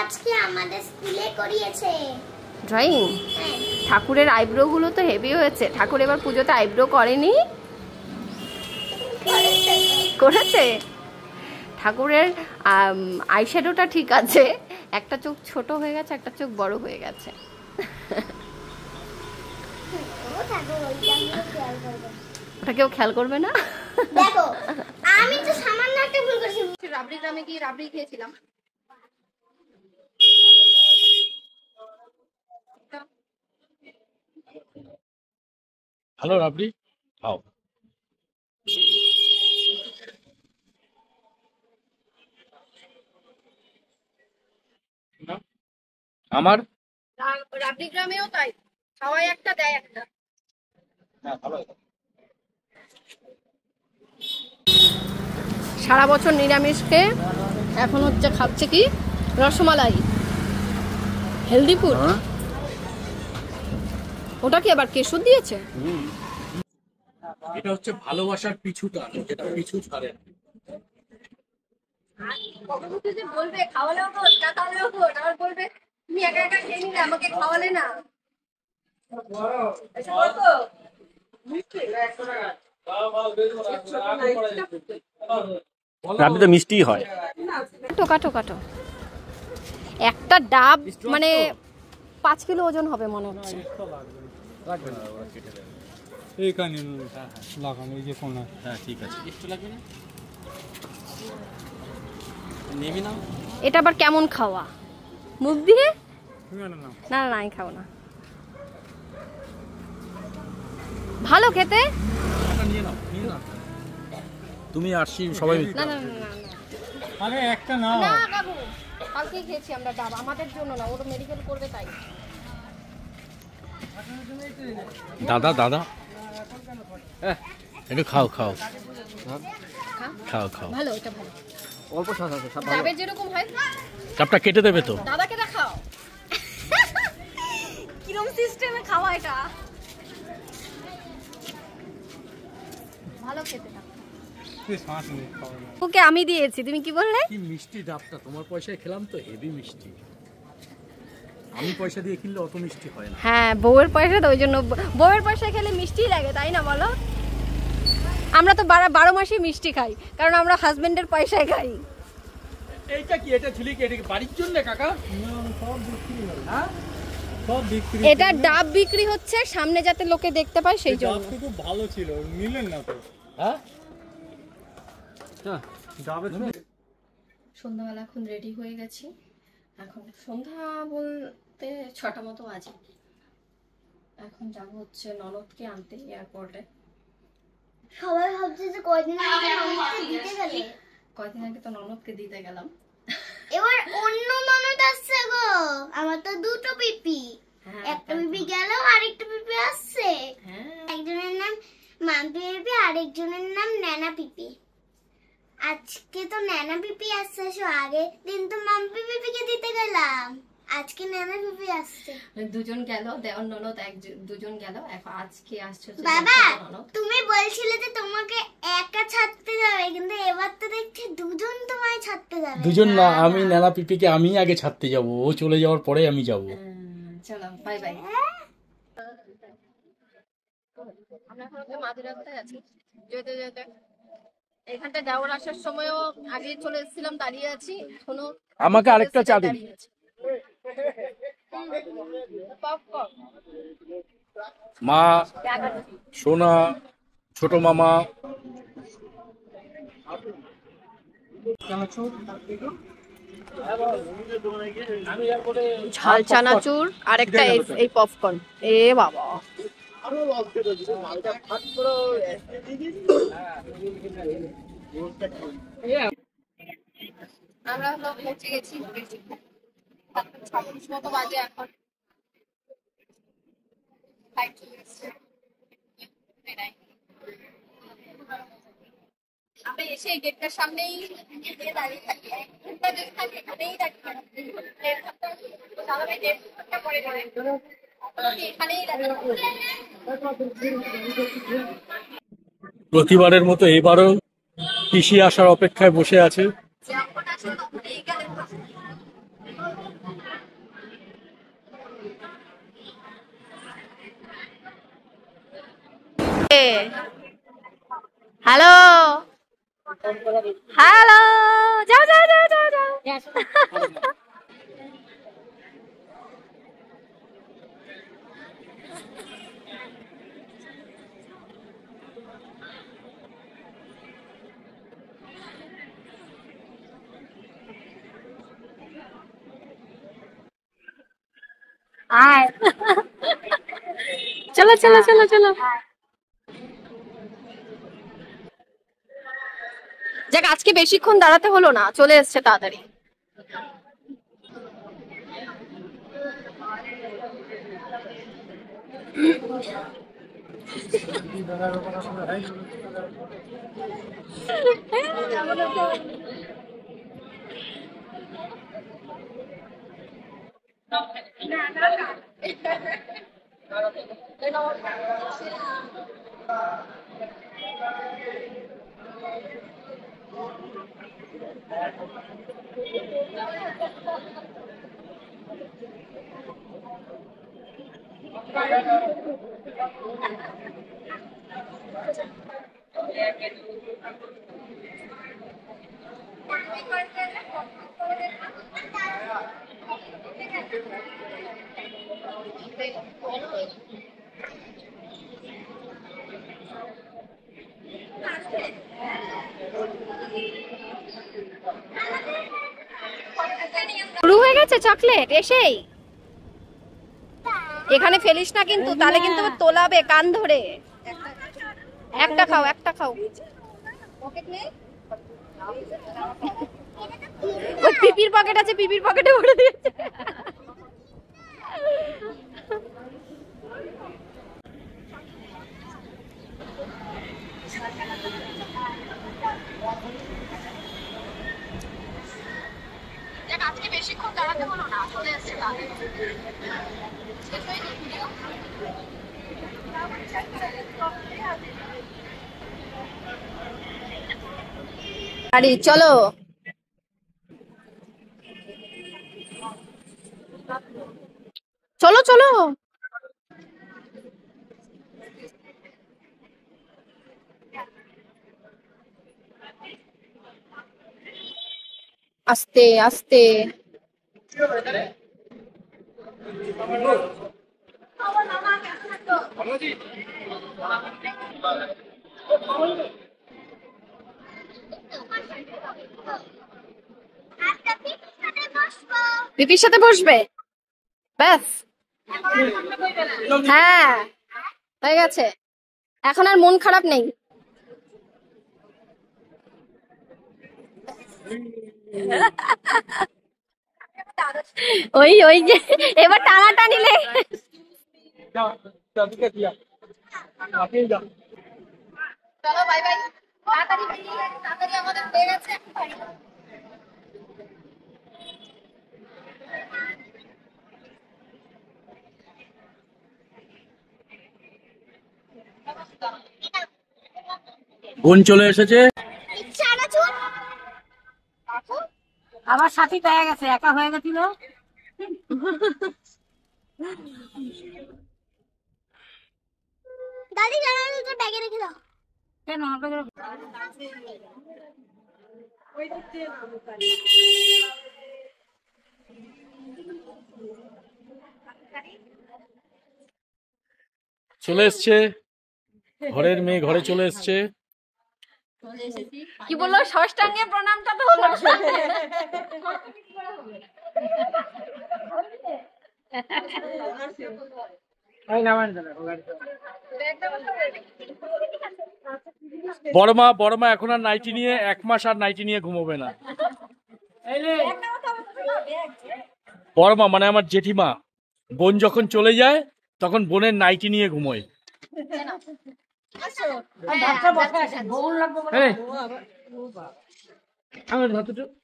আজকে আমাদের স্কুলে করিয়েছে ড্রয়িং। ঠাকুরের আইব্রো গুলো তো হেভি হয়েছে। ঠাকুর এবার পুজোতে আইব্রো করেনি? করেছে। ঠাকুরের আইশ্যাডোটা ঠিক আছে, একটা চোখ ছোট হয়ে গেছে, একটা চোখ বড় হয়ে গেছে। ওটা কেউ খেয়াল করবে না। দেখো আমি তো সামান্য একটা ভুল করেছি। রাবড়ি গ্রামে গিয়ে রাবড়ি খেয়েছিলাম। হ্যালো রাবড়ি খাও। আমার রাবড়ি গ্রামেও তাই, খাওয়াই একটা দেয় একটা। সারা বছর নিরামিষ খেয়ে এখন হচ্ছে খাচ্ছে কি রসমালাই, হেলদি ফুড। ওটা কি আবার কেশর দিয়েছে? এটা হচ্ছে ভালোবাসার পিছুটা, যেটা পিছু ছাড়ে না। বলবে খাওয়ালেও তো না, খাওয়ালেও তো আবার বলবে তুমি একা একা খেয়ে নিলে আমাকে খাওয়ালে না। রাবড়ি তো মিষ্টি হয়। কাটো কাটো। একটা ডাব মানে 5 কিলো ওজন হবে মনে হচ্ছে। এইখানে লাগানো, এই যে কোনা। হ্যাঁ ঠিক আছে, একটু লাগবে না? নেবে না। এটা আবার কেমন খাওয়া? মুখ দিয়ে? না না না না না, আমি খাবো না। ভালো খেতে। নিয়ে নাও, নিয়ে নাও। তুমি আসছি সবাই মিলে। না না না না। আরে একটা নাও না কাকু, কালকে খেয়েছি আমরা ডাব, আমাদের জন্য না, ওটা মেডিকেল করবে তাই। দাদা দাদা একটু খাও খাও খাও খাও। ভালো, এটা ভালো। অল্প স্বাদ আছে। ডাবের যেরকম হয়। চাপটা কেটে দেবে তো? দাদাকে দেখাও কিরম সিস্টেমে খাওয়া এটা। ভালো খেতে না। ওকে আমি দিয়েছি, তুমি কি বললে? কি মিষ্টি ডাবটা, তোমার পয়সায় খেলাম তো, হেভি মিষ্টি। আমি পয়সা দিয়ে কিনলে অত মিষ্টি হয় না। হ্যাঁ, বউয়ের পয়সা তো, ওই জন্য বউয়ের পয়সা খেলে মিষ্টি লাগে, তাই না বলো? আমরা তো 12 মাসই মিষ্টি খাই, কারণ আমরা হাজবেন্ডের পয়সায় খাই। এইটা কি, এটা ঝুলি কি, এটা কি বাড়ির জন্য কাকা? সব বিক্রি হয়। হ্যাঁ সব বিক্রি। এটা ডাব বিক্রি হচ্ছে সামনে, যাতে লোকে দেখতে পায়, সেই জন্য। ডাব খুব ভালো ছিল, নিলেন না তো? হ্যাঁ ডাবের সন্ধ্যাবেলা এখন রেডি হয়ে গেছি। এখন সন্ধ্যা বলতে 6টা মতো বাজে। এখন যাবো হচ্ছে ননদকে আনতে এয়ারপোর্টে। সবাই ভাবছে যে কয়দিন আগে ননদকে দিতে গেলে। কয়দিন আগে তো ননদকে দিতে গেলাম। এবার অন্য ননদ আসছে গো। আমার তো দুটো পিপি, একটা পিপি গেল, আরেকটা পিপি আসছে। একজনের নাম মাম্পি পিপি, আরেকজনের নাম ন্যানা পিপি। আজকে তো ন্যানা পিপি আসছে, আগের দিন তো মাম্পি পিপিকে দিতে গেলাম, আজকে ন্যানা পিপি আসছে। দুজন গেল, দেওর ননদ দুজন গেল, এখন আজকে আসছে বাবা। তুমি বলছিলে যে তোমাকে একা ছাড়তে যাবে, কিন্তু এবার তো দেখছি দুজন তোমায় ছাড়তে যাবে। দুজন না, আমি ন্যানা পিপিকে আমি আগে ছাড়তে যাব, ও চলে যাওয়ার পরে আমি যাব। চলো বাই বাই। আমরা এখন মাঝ রাস্তায় আছি, যেতে যেতে এখানটা যাওয়ার আসার সময়ও আগে চলে এসেছিলাম, দাঁড়িয়ে আছি। এখনো আমাকে আরেকটা চা দিন। মা, সোনা, ছোট মামা। ঝাল চানাচুর আর একটা এই পপকর্ন। এ বাবা, আমরা পৌঁছে গেছি। 6:30 মতো বাজে এখন। আমি এসে গেটটার সামনেই দাঁড়িয়ে থাকি, এখানেই প্রতিবারের মতো এবারও পিসি আসার অপেক্ষায় বসে আছে। হ্যালো হ্যালো, যাও যাও যাও যাও যাও। আয়, চলো চলো চলো চলো। যাক, আজকে বেশিক্ষণ দাঁড়াতে হলো না, চলে এসছে তাড়াতাড়ি। শুরু হয়ে গেছে চকলেট এসেই। এখানে ফেলিস না কিন্তু, তাহলে কিন্তু তোলাবে কান ধরে। একটা খাও, একটা খাও। ওই পিপির পকেট আছে, পিপির পকেটে ভরে দিয়েছে। আজকে বেশিক্ষণ দাঁড়াতে হলো না, চলে এসছে গাড়ি। চলো চলো চলো। আস্তে আস্তে। পিপির সাথে বসবে, ব্যাস। হ্যাঁ হয়ে গেছে, এখন আর মন খারাপ নেই। ওই ওই যে এবার টানাটানি লে। চলো বাই বাই, তাড়াতাড়ি তাড়াতাড়ি আমাদের হয়ে গেছে। বোন চলে এসেছে। আবার সাথী পেয়ে গেছে, একা হয়ে গেছিল। দাদি জানালাটা ব্যাগে রেখে দাও। কেন চলে এসছে, ঘরের মেয়ে ঘরে চলে এসছে। কি বললো, ষষ্ঠাঙ্গে প্রণামটা তো হলো। বড় মা এখন আর নাইটি নিয়ে 1 মাস আর নাইটি নিয়ে ঘুমোবে না। বড় মা মানে আমার জেঠিমা, বোন যখন চলে যায় তখন বোনের নাইটি নিয়ে ঘুমোয়।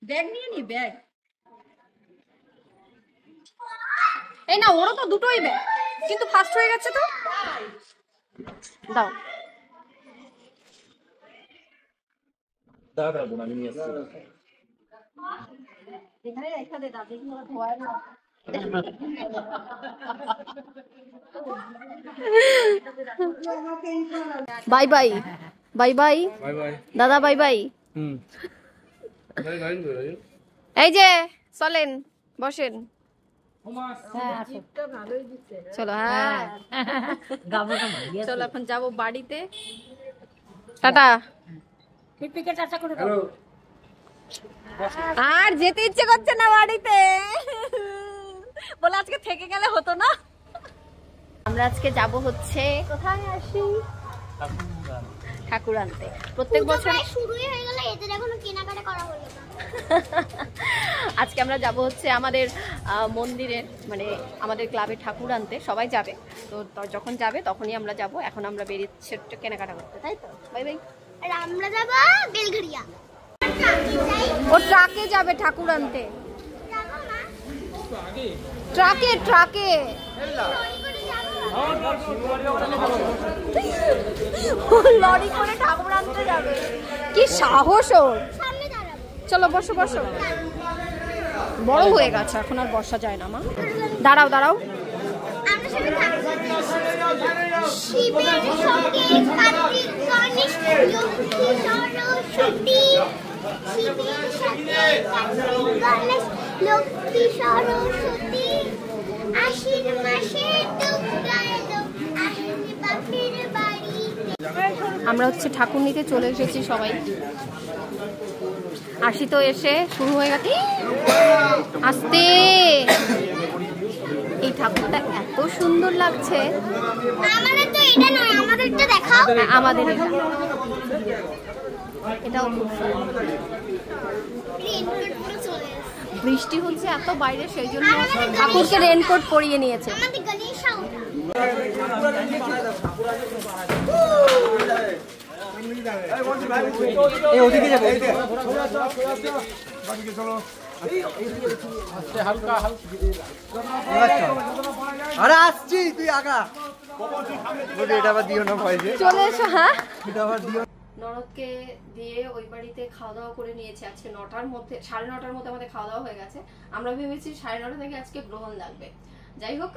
ব্যাগ নিয়ে নি, ব্যাগ। এই না, ওরও তো দুটোই ব্যাগ, কিন্তু ফার্স্ট হয়ে গেছে তো। দাও দাদা বোন আমি নিয়ে আসছি। এখানে রেখে দে, দাদি ধোয়া না। Bye bye bye bye bye bye. দাদা, বাই বাই। এই যে চলেন, বসেন, চলো। হ্যাঁ চলো, এখন যাবো বাড়িতে। টাটা। আর যেতে ইচ্ছে করছে না বাড়িতে, বলে আজকে থেকে গেলে হতো না। আমরা আজকে যাব হচ্ছে কোথায় আসি, ঠাকুর আনতে। প্রত্যেক বছর শুরুই হয়ে গেল, এদের এখনো কেনাকাটা করা হলো না। আজকে আমরা যাব হচ্ছে আমাদের মন্দিরের, মানে আমাদের ক্লাবে ঠাকুর আনতে। সবাই যাবে তো, যখন যাবে তখনই আমরা যাব। এখন আমরা বেরিয়েছি একটু কেনাকাটা করতে, তাই তো? Bye bye. আর আমরা যাবো বেলঘরিয়া। ও ট্রাকে যাবে ঠাকুর আনতে, ট্রাকে ট্রাকে। লরি করে ঠাকুর আনতে যাবে, কি সাহস ওর! চলো বসো বসো, বড় হয়ে গেছে এখন আর বসা যায় না। মা দাঁড়াও দাঁড়াও, শিবের সঙ্গে কার্তিক গণেশ লক্ষ্মী সরস্বতী, শিবের সাথে কার্তিক গণেশ লক্ষ্মী সরস্বতী, আশ্বিন মাসে দুর্গা এলো আসেনি বাপের বাড়ি। আমরা হচ্ছে ঠাকুর নিতে চলে এসেছি সবাই। আসি তো এসে শুরু হয়ে গেছে, আস্তে। এই ঠাকুরটা এত সুন্দর লাগছে। আমাদের তো এটা নয়, আমাদেরটা দেখাও। আমাদের এটাও খুব সুন্দর। রেনকোট পরে চলে এসেছে। বৃষ্টি হচ্ছে এত বাইরে, সেই জন্য ঠাকুরকে রেনকোট পরিয়ে নিয়েছে। আমাদের গণেশা আরে আসছি, তুই আগা। এটা আবার দিও না ভয় যে। চলে এসো। হ্যাঁ, এটা আবার দিও। নরদকে দিয়ে ওই বাড়িতে খাওয়া দাওয়া করে নিয়েছে। আজকে 9টার মধ্যে, 9:30টার মধ্যে আমাদের খাওয়া দাওয়া হয়ে গেছে। আমরা ভেবেছি 9:30 থেকে আজকে গ্রহণ লাগবে। যাই হোক,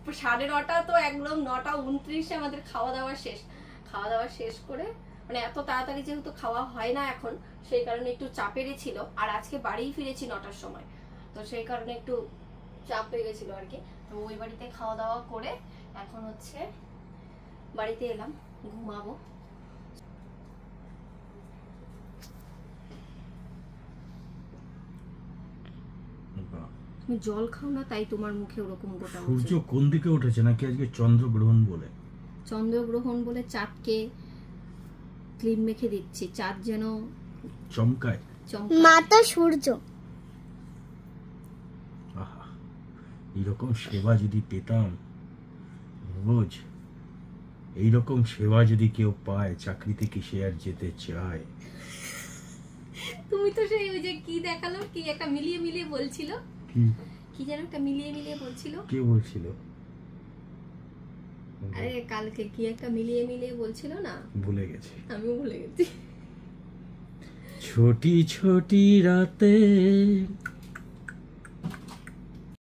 9:30 তো একদম 9:29 আমাদের খাওয়া দাওয়া শেষ। খাওয়া দাওয়া শেষ করে, মানে এত তাড়াতাড়ি যেহেতু খাওয়া হয় না এখন, সেই কারণে একটু চাপেরই ছিল। আর আজকে বাড়িই ফিরেছি 9টার সময়, তো সেই কারণে একটু চাপ পেয়ে গেছিল আর কি। তো ওই বাড়িতে খাওয়া দাওয়া করে এখন হচ্ছে বাড়িতে এলাম, ঘুমাবো। তুমি জল খাও না, তাই তোমার মুখে ওরকম গোটা। সূর্য কোন দিকে উঠেছে, নাকি আজকে চন্দ্রগ্রহণ বলে? চন্দ্রগ্রহণ বলে চাঁদকে ক্লিন মেখে দিচ্ছি, চাঁদ যেন চমকায়। মাতা সূর্য। আহা, এইরকম সেবা যদি পেতাম রোজ, এইরকম সেবা যদি কেউ পায়, চাকরিতে কি সে আর যেতে চায়? তুমি তো সেই ওই যে কি দেখালো, কি একটা মিলিয়ে মিলিয়ে বলছিল, কি যেন একটা মিলিয়ে মিলিয়ে বলছিল। কে বলছিল? আরে কালকে কি একটা মিলিয়ে মিলিয়ে বলছিল না, ভুলে গেছি। আমিও ভুলে গেছি। ছোটি ছোটি রাতে